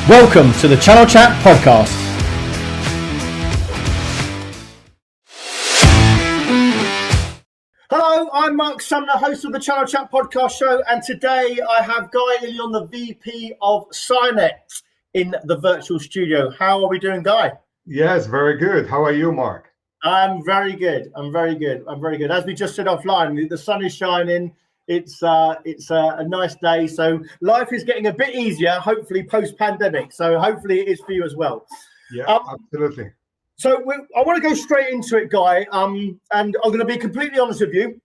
Welcome to the Channel Chat podcast. Hello, I'm Marc Sumner, host of the Channel Chat podcast show, and today I have Eilon, the VP of Cynet, in the virtual studio. How are we doing, Guy? Yes, very good. How are you, Marc? I'm very good. I'm very good. As we just said offline, the sun is shining. It's a nice day. So life is getting a bit easier, hopefully post-pandemic. So hopefully it is for you as well. Yeah, absolutely. So I want to go straight into it, Guy. And I'm going to be completely honest with you.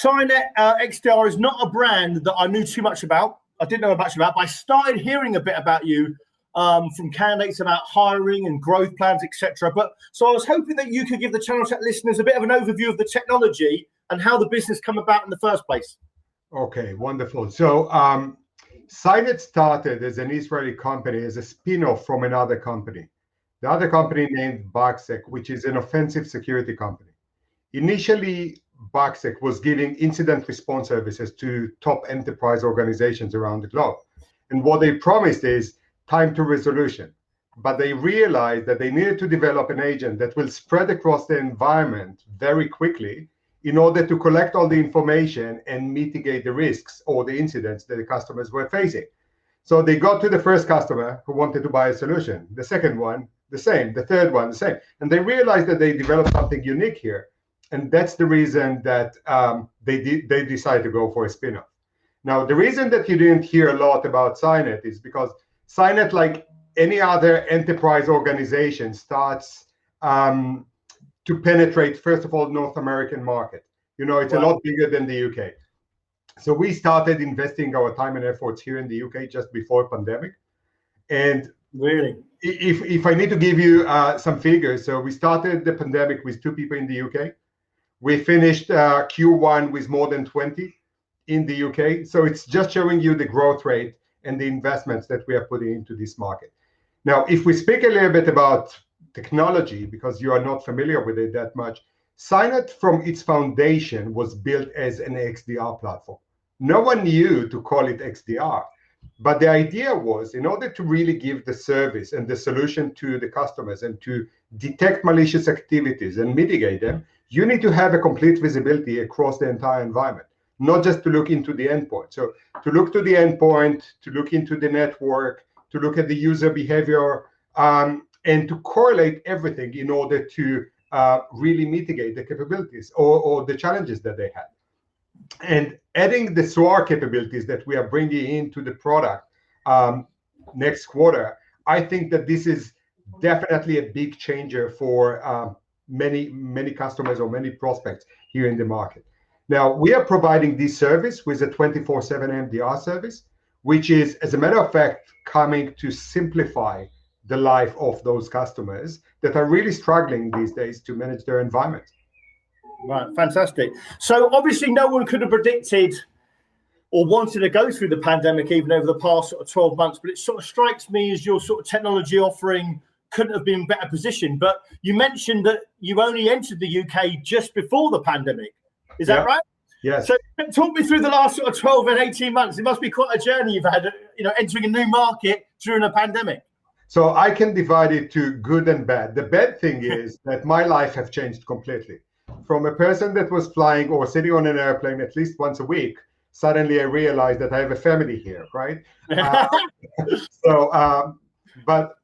Cynet XDR is not a brand that I knew too much about. I didn't know much about, but I started hearing a bit about you from candidates about hiring and growth plans, etc. So I was hoping that you could give the Channel Chat listeners a bit of an overview of the technology and how the business come about in the first place. Okay, wonderful. So Cynet started as an Israeli company, as a spin-off from another company. The other company named Bagsec, which is an offensive security company. Initially, Bagsec was giving incident response services to top enterprise organizations around the globe. And what they promised is time to resolution. But they realized that they needed to develop an agent that will spread across the environment very quickly in order to collect all the information and mitigate the risks or the incidents that the customers were facing. So they got to the first customer who wanted to buy a solution, the second one, the same, the third one, the same. And they realized that they developed something unique here. And that's the reason that they decided to go for a spin-off. Now, the reason that you didn't hear a lot about Cynet is because Cynet, like any other enterprise organization, starts to penetrate, first of all, North American market. You know, it's a lot bigger than the UK. So we started investing our time and efforts here in the UK just before pandemic. And really, if I need to give you some figures, so we started the pandemic with 2 people in the UK. We finished Q1 with more than 20 in the UK. So it's just showing you the growth rate and the investments that we are putting into this market. Now, if we speak a little bit about technology, because you are not familiar with it that much, Cynet from its foundation was built as an XDR platform. No one knew to call it XDR, but the idea was, in order to really give the service and the solution to the customers and to detect malicious activities and mitigate them, you need to have a complete visibility across the entire environment, not just to look into the endpoint. So to look to the endpoint, to look into the network, to look at the user behavior, and to correlate everything in order to really mitigate the capabilities or the challenges that they had. And adding the SOAR capabilities that we are bringing into the product next quarter, I think that this is definitely a big changer for many customers or many prospects here in the market. Now, we are providing this service with a 24/7 MDR service, which is, as a matter of fact, coming to simplify the life of those customers that are really struggling these days to manage their environment. Right, fantastic. So obviously no one could have predicted or wanted to go through the pandemic even over the past sort of 12 months, but it sort of strikes me as your sort of technology offering couldn't have been better positioned. But you mentioned that you only entered the UK just before the pandemic. Is that right? Yes. So talk me through the last sort of 12 and 18 months. It must be quite a journey you've had, entering a new market during a pandemic. So I can divide it to good and bad. The bad thing is that my life has changed completely. From a person that was flying or sitting on an airplane at least once a week, suddenly I realized that I have a family here, right? But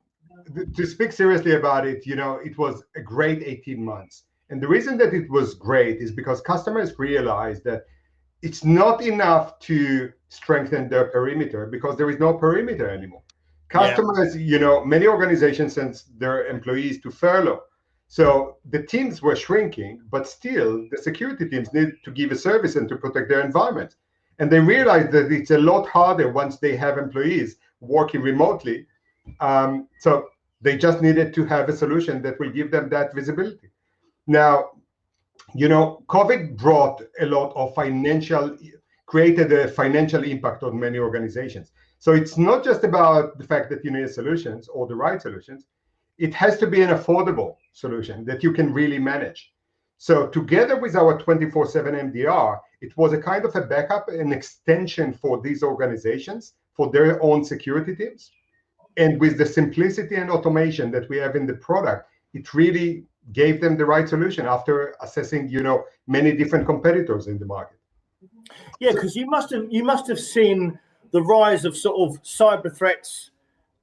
to speak seriously about it, it was a great 18 months. And the reason that it was great is because customers realized that it's not enough to strengthen their perimeter because there is no perimeter anymore. Customers, many organizations send their employees to furlough. So the teams were shrinking, but still the security teams need to give a service and to protect their environment. And they realized that it's a lot harder once they have employees working remotely. So they just needed to have a solution that will give them that visibility. Now, COVID brought a lot of created a financial impact on many organizations. So it's not just about the fact that you need solutions or the right solutions. It has to be an affordable solution that you can really manage. So together with our 24/7 MDR, it was a kind of a backup, an extension for these organizations, for their own security teams. And with the simplicity and automation that we have in the product, it really gave them the right solution after assessing, many different competitors in the market. Yeah, because you must have seen the rise of sort of cyber threats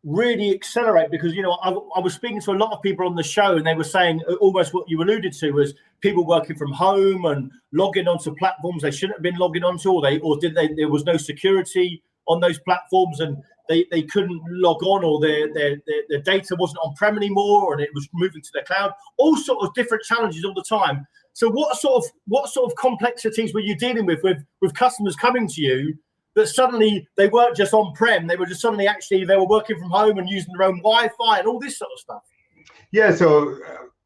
really accelerate, because I was speaking to a lot of people on the show, and they were saying almost what you alluded to was people working from home and logging onto platforms they shouldn't have been logging onto, or there was no security on those platforms, and they couldn't log on, or their data wasn't on-prem anymore, and it was moving to the cloud. All sort of different challenges all the time. So what sort of complexities were you dealing with customers coming to you that suddenly they weren't just on-prem, they were just suddenly they were working from home and using their own Wi-Fi and all this sort of stuff? Yeah, so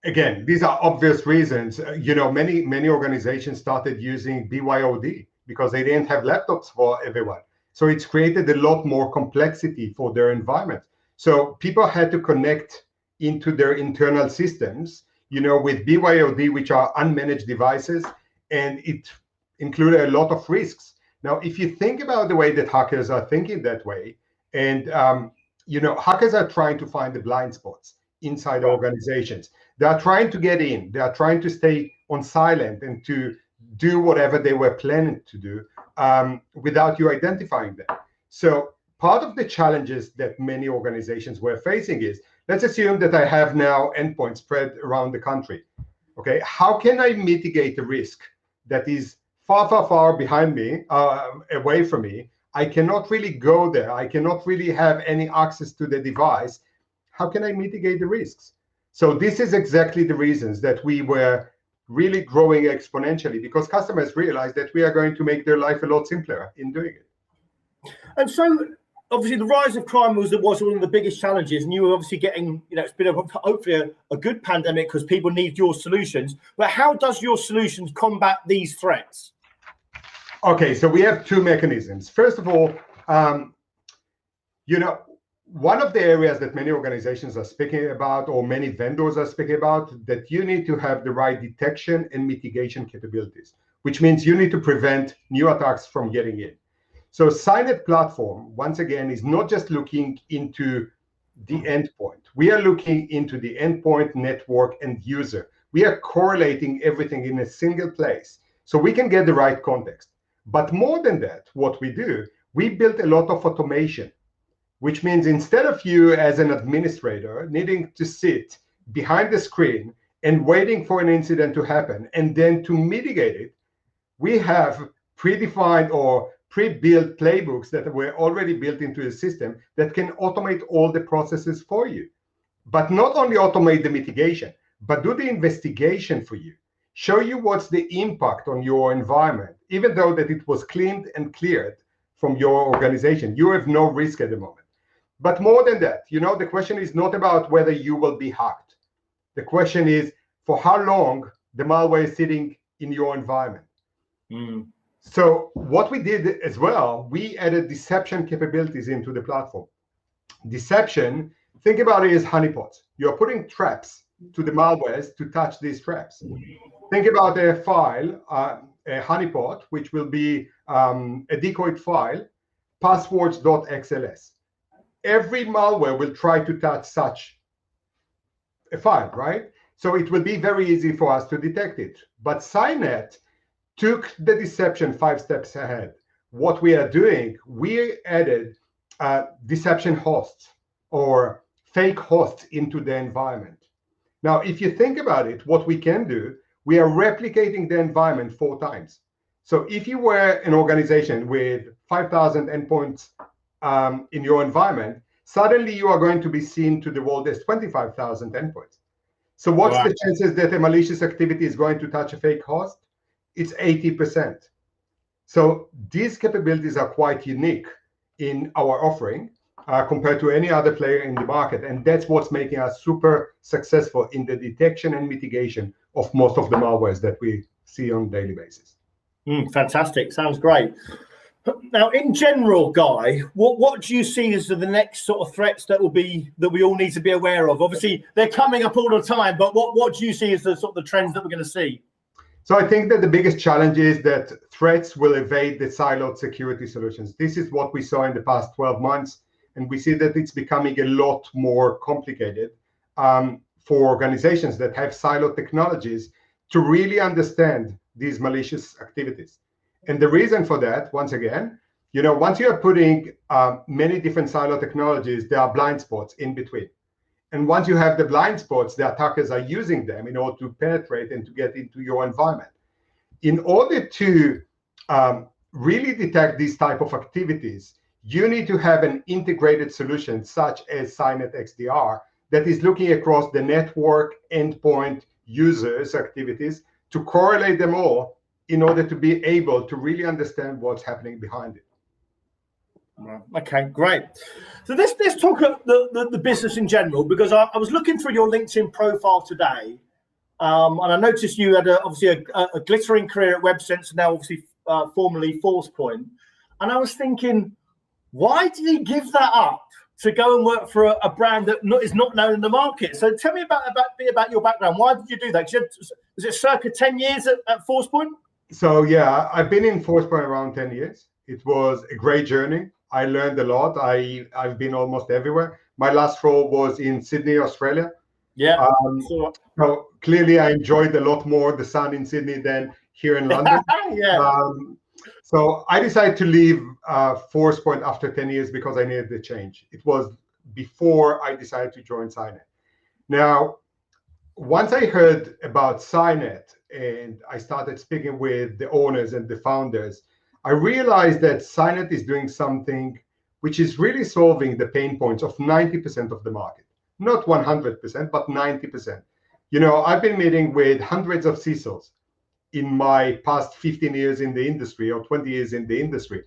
again, these are obvious reasons. Many organizations started using BYOD because they didn't have laptops for everyone. So it's created a lot more complexity for their environment. So people had to connect into their internal systems, with BYOD, which are unmanaged devices, and it included a lot of risks. Now, if you think about the way that hackers are thinking that way, and hackers are trying to find the blind spots inside organizations. They are trying to get in. They are trying to stay on silent and to do whatever they were planning to do without you identifying them. So part of the challenges that many organizations were facing is, let's assume that I have now endpoints spread around the country. Okay, how can I mitigate the risk that is far, far, far behind me, away from me? I cannot really go there. I cannot really have any access to the device. How can I mitigate the risks? So this is exactly the reasons that we were really growing exponentially, because customers realized that we are going to make their life a lot simpler in doing it. And so obviously the rise of crime was one of the biggest challenges, and you were obviously getting, it's been hopefully a good pandemic because people need your solutions. But how does your solutions combat these threats? Okay, so we have two mechanisms. First of all, one of the areas that many organizations are speaking about, or many vendors are speaking about, that you need to have the right detection and mitigation capabilities, which means you need to prevent new attacks from getting in. So Cynet platform, once again, is not just looking into the endpoint. We are looking into the endpoint, network, and user. We are correlating everything in a single place so we can get the right context. But more than that, what we do, we built a lot of automation, which means instead of you as an administrator needing to sit behind the screen and waiting for an incident to happen and then to mitigate it, we have predefined or pre-built playbooks that were already built into the system that can automate all the processes for you. But not only automate the mitigation, but do the investigation for you. Show you what's the impact on your environment, even though that it was cleaned and cleared from your organization. You have no risk at the moment. But more than that, the question is not about whether you will be hacked. The question is for how long the malware is sitting in your environment. So what we did as well, we added deception capabilities into the platform. Deception, think about it as honeypots. You're putting traps to the malwares to touch these traps. Think about a file, a honeypot, which will be a decoy file, passwords.xls. Every malware will try to touch such a file, right? So it will be very easy for us to detect it. But Cynet took the deception 5 steps ahead. What we are doing, we added deception hosts or fake hosts into the environment. Now, if you think about it, what we can do, we are replicating the environment 4 times. So if you were an organization with 5,000 endpoints in your environment, suddenly you are going to be seen to the world as 25,000 endpoints. So what's the chances that a malicious activity is going to touch a fake host? It's 80%. So these capabilities are quite unique in our offering compared to any other player in the market. And that's what's making us super successful in the detection and mitigation of most of the malwares that we see on a daily basis. Fantastic. Sounds great. Now, in general, Guy, what do you see as the next sort of threats that we all need to be aware of? Obviously, they're coming up all the time, but what do you see as the sort of the trends that we're going to see? So I think that the biggest challenge is that threats will evade the siloed security solutions. This is what we saw in the past 12 months. and we see that it's becoming a lot more complicated for organizations that have siloed technologies to really understand these malicious activities. And the reason for that, once again, once you are putting many different silo technologies, there are blind spots in between. And once you have the blind spots, the attackers are using them in order to penetrate and to get into your environment. In order to really detect these type of activities, you need to have an integrated solution such as Cynet XDR that is looking across the network, endpoint, users, activities to correlate them all in order to be able to really understand what's happening behind it. Okay, great. So let's talk about the business in general, because I was looking through your LinkedIn profile today, and I noticed you had obviously a glittering career at WebSense, now obviously formerly ForcePoint, and I was thinking, why did he give that up to go and work for a brand that is not known in the market? So tell me about your background. Why did you do that? Was it circa 10 years at ForcePoint? So yeah, I've been in ForcePoint around 10 years. It was a great journey. I learned a lot. I've been almost everywhere. My last role was in Sydney, Australia. Yeah. So clearly I enjoyed a lot more the sun in Sydney than here in London. Yeah. So I decided to leave ForcePoint after 10 years because I needed the change. It was before I decided to join Cynet. Now, once I heard about Cynet and I started speaking with the owners and the founders, I realized that Cynet is doing something which is really solving the pain points of 90% of the market. Not 100%, but 90%. I've been meeting with hundreds of CISOs in my past 15 years in the industry or 20 years in the industry.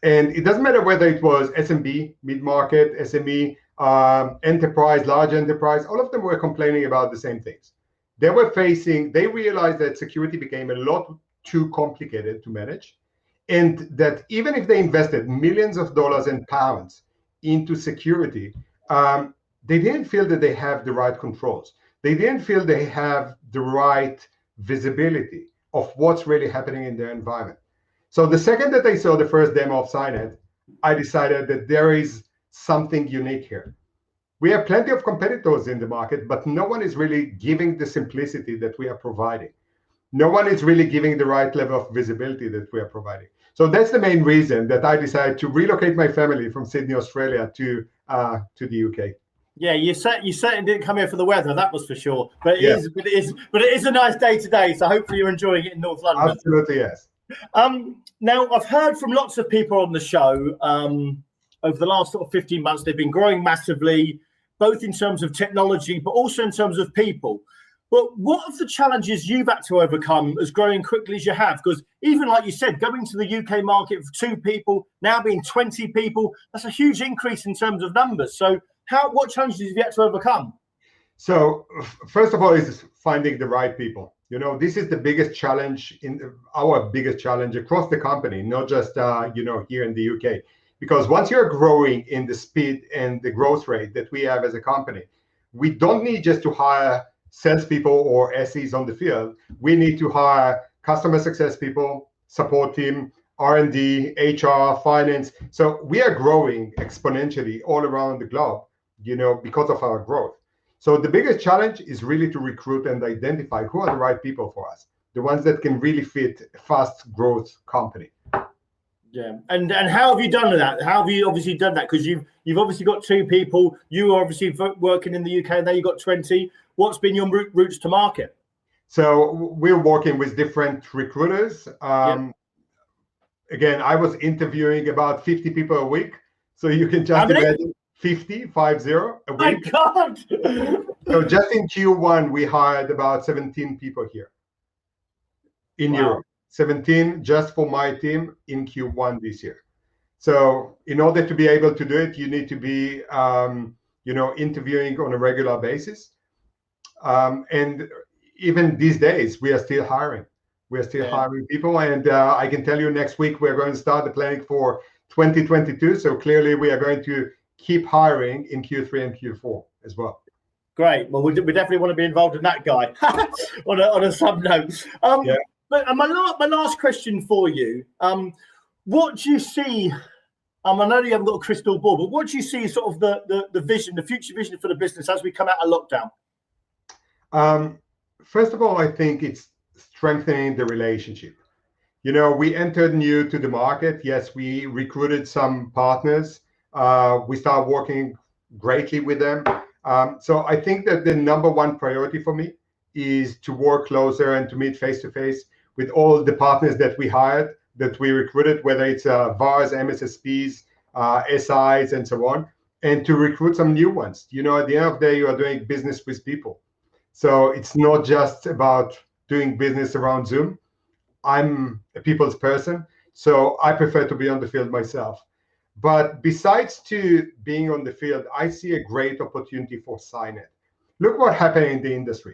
And it doesn't matter whether it was SMB, mid-market, SME, enterprise, large enterprise, all of them were complaining about the same things. They realized that security became a lot too complicated to manage, and that even if they invested millions of dollars and pounds into security, they didn't feel that they have the right controls. They didn't feel they have the right visibility of what's really happening in their environment. So the second that I saw the first demo of Cynet, I decided that there is something unique here. We have plenty of competitors in the market, but no one is really giving the simplicity that we are providing. No one is really giving the right level of visibility that we are providing. So that's the main reason that I decided to relocate my family from Sydney, Australia to the UK. Yeah, you certainly didn't come here for the weather, that was for sure. But it is a nice day today, so hopefully you're enjoying it in North London. Absolutely, yes. Now, I've heard from lots of people on the show over the last sort of 15 months, they've been growing massively, both in terms of technology, but also in terms of people. But what are the challenges you've had to overcome as growing quickly as you have? Because even like you said, going to the UK market for 2 people, now being 20 people, that's a huge increase in terms of numbers. So what challenges have you had to overcome? So first of all is finding the right people. This is the biggest challenge, our biggest challenge across the company, not just here in the UK. Because once you're growing in the speed and the growth rate that we have as a company, we don't need just to hire salespeople or SEs on the field. We need to hire customer success people, support team, R&D, HR, finance. So we are growing exponentially all around the globe, because of our growth. So the biggest challenge is really to recruit and identify who are the right people for us, the ones that can really fit a fast growth company. Yeah, and how have you done that? How have you obviously done that? Because you've obviously got 2 people. You are obviously working in the UK, and now you've got 20. What's been your routes to market? So we're working with different recruiters. Again, I was interviewing about 50 people a week. So you can just imagine 50 a week. My God! So just in Q1, we hired about 17 people here in Europe. 17 just for my team in Q1 this year. So in order to be able to do it, you need to be, interviewing on a regular basis. And even these days, we are still hiring. We are still hiring people. And I can tell you next week, we're going to start the planning for 2022. So clearly, we are going to keep hiring in Q3 and Q4 as well. Great. Well, we definitely want to be involved in that, guy. on a sub note. But my last question for you, what do you see? I know you haven't got a crystal ball, but what do you see as sort of the vision, the future vision for the business as we come out of lockdown? First of all, I think it's strengthening the relationship. We entered new to the market. Yes, we recruited some partners. We started working greatly with them. So I think that the number one priority for me is to work closer and to meet face to face with all the partners that we hired, that we recruited, whether it's VARs, MSSPs, SIs, and so on, and to recruit some new ones. At the end of the day, you are doing business with people. So it's not just about doing business around Zoom. I'm a people's person, so I prefer to be on the field myself. But besides to being on the field, I see a great opportunity for Cynet. Look what happened in the industry.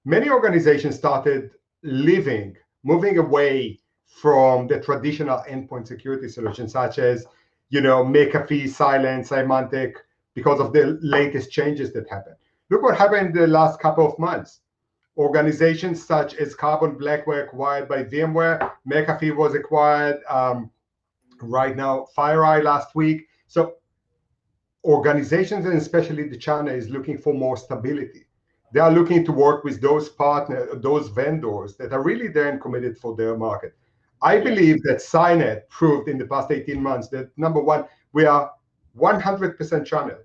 Many organizations started moving away from the traditional endpoint security solutions, such as, McAfee, Cylance, Symantec, because of the latest changes that happened. Look what happened in the last couple of months. Organizations such as Carbon Black were acquired by VMware. McAfee was acquired right now, FireEye last week. So organizations, and especially the channel, is looking for more stability. They are looking to work with those partners, those vendors that are really there and committed for their market. I believe that Cynet proved in the past 18 months that, number one, we are 100% channel,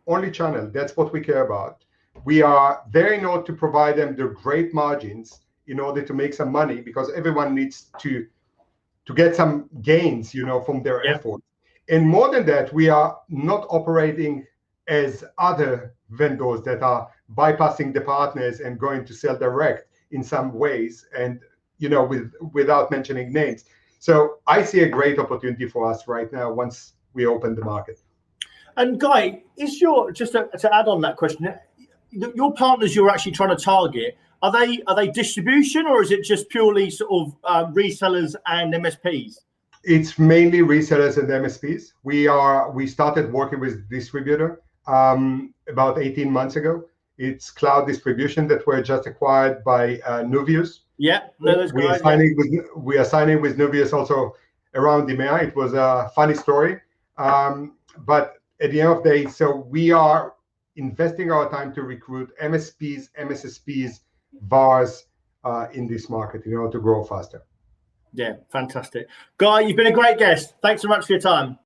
only channel. That's what we care about. We are there in order to provide them the great margins in order to make some money, because everyone needs to get some gains, from their effort. And more than that, we are not operating as other vendors that are bypassing the partners and going to sell direct in some ways, and without mentioning names. So I see a great opportunity for us right now once we open the market. And Guy, just to add on that question, your partners you're actually trying to target, are they distribution, or is it just purely sort of resellers and MSPs? It's mainly resellers and MSPs. We started working with distributor about 18 months ago. It's cloud distribution that were just acquired by Nuvius. Yeah, we are signing with Nuvius also around EMEA. It was a funny story, but at the end of the day, so we are investing our time to recruit MSPs, MSSPs, VARs in this market in order to grow faster. Yeah, fantastic. Guy, you've been a great guest. Thanks so much for your time.